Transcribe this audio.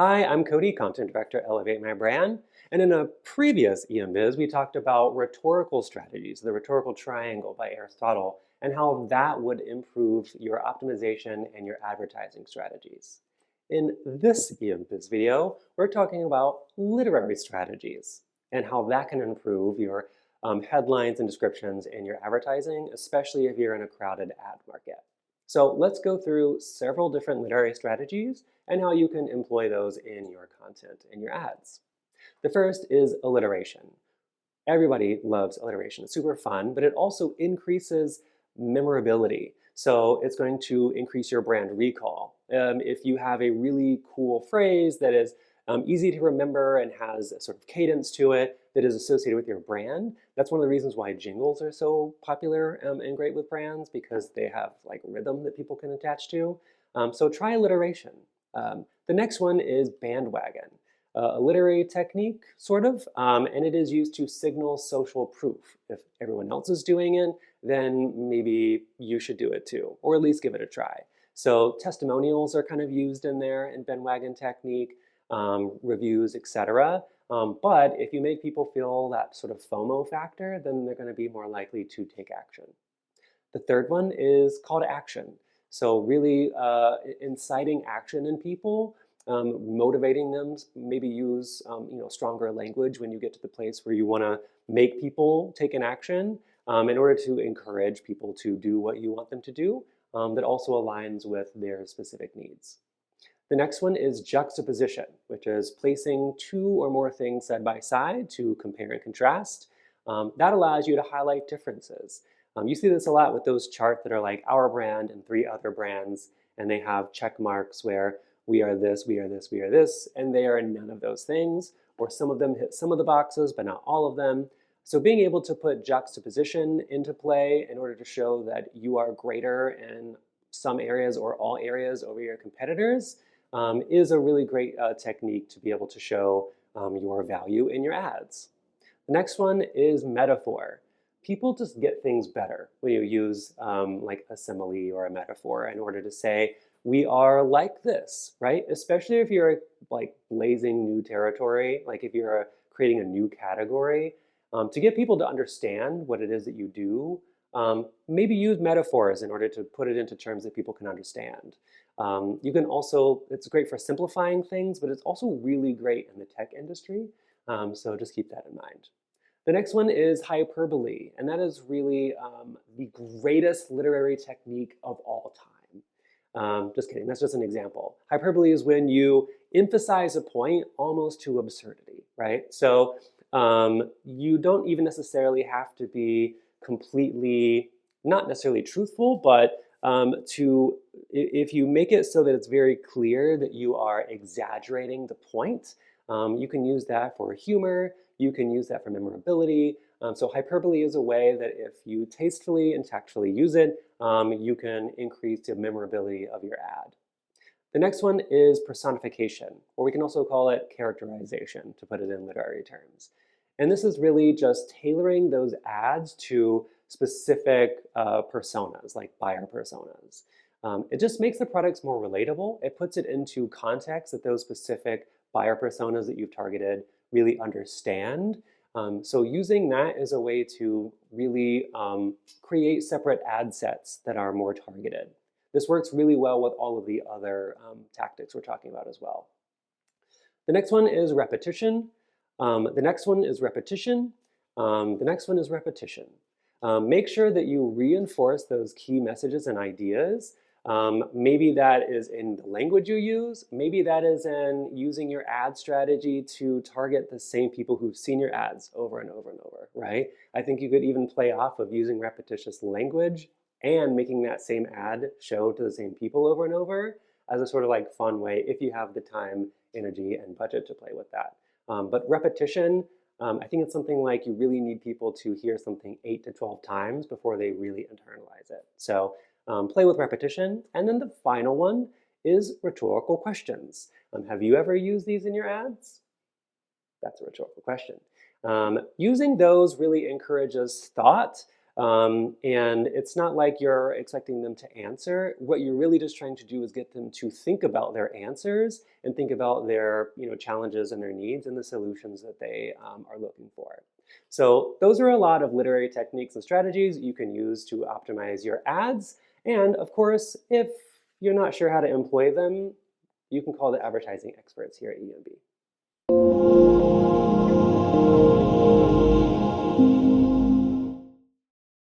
Hi, I'm Cody, Content Director, Elevate My Brand. And in a previous EMBiz, we talked about rhetorical strategies, the rhetorical triangle by Aristotle, and how that would improve your optimization and your advertising strategies. In this EMBiz video, we're talking about literary strategies and how that can improve your headlines and descriptions in your advertising, especially if you're in a crowded ad market. So let's go through several different literary strategies and how you can employ those in your content and your ads. The first is alliteration. Everybody loves alliteration. It's super fun, but it also increases memorability. So it's going to increase your brand recall. If you have a really cool phrase that is easy to remember and has a sort of cadence to it that is associated with your brand, that's one of the reasons why jingles are so popular and great with brands, because they have like rhythm that people can attach to. So try alliteration. The next one is bandwagon. A literary technique, sort of, and it is used to signal social proof. If everyone else is doing it, then maybe you should do it too, or at least give it a try. So testimonials are kind of used in there in bandwagon technique, reviews, etc. But if you make people feel that sort of FOMO factor, then they're going to be more likely to take action. The third one is call to action. So really inciting action in people, motivating them, maybe use stronger language when you get to the place where you want to make people take an action in order to encourage people to do what you want them to do that also aligns with their specific needs. The next one is juxtaposition, which is placing two or more things side by side to compare and contrast. That allows you to highlight differences. You see this a lot with those charts that are like our brand and three other brands, and they have check marks where we are this, we are this, we are this, and they are none of those things, or some of them hit some of the boxes, but not all of them. So being able to put juxtaposition into play in order to show that you are greater in some areas or all areas over your competitors is a really great technique to be able to show your value in your ads. The next one is metaphor. People just get things better when you use like a simile or a metaphor in order to say, we are like this, right? Especially if you're like blazing new territory, like if you're creating a new category, to get people to understand what it is that you do, maybe use metaphors in order to put it into terms that people can understand. You can also, it's great for simplifying things, but it's also really great in the tech industry. So just keep that in mind. The next one is hyperbole, and that is really the greatest literary technique of all time. Just kidding, that's just an example. Hyperbole is when you emphasize a point almost to absurdity, right? So you don't even necessarily have to be completely, not necessarily truthful, but if you make it so that it's very clear that you are exaggerating the point, you can use that for humor, you can use that for memorability. So hyperbole is a way that if you tastefully and tactfully use it, you can increase the memorability of your ad. The next one is personification, or we can also call it characterization, to put it in literary terms. And this is really just tailoring those ads to specific personas, like buyer personas. It just makes the products more relatable. It puts it into context that those specific buyer personas that you've targeted really understand. So using that as a way to really create separate ad sets that are more targeted. This works really well with all of the other tactics we're talking about as well. The next one is repetition. The next one is repetition. The next one is repetition. Make sure that you reinforce those key messages and ideas. Maybe that is in the language you use. Maybe that is in using your ad strategy to target the same people who've seen your ads over and over and over, right? I think you could even play off of using repetitious language and making that same ad show to the same people over and over as a sort of like fun way if you have the time, energy, and budget to play with that. But repetition, I think it's something like you really need people to hear something 8 to 12 times before they really internalize it. So play with repetition. And then the final one is rhetorical questions. Have you ever used these in your ads? That's a rhetorical question. Using those really encourages thought And it's not like you're expecting them to answer. What you're really just trying to do is get them to think about their answers and think about their challenges and their needs and the solutions that they are looking for. So those are a lot of literary techniques and strategies you can use to optimize your ads. And of course, if you're not sure how to employ them, you can call the advertising experts here at EMB.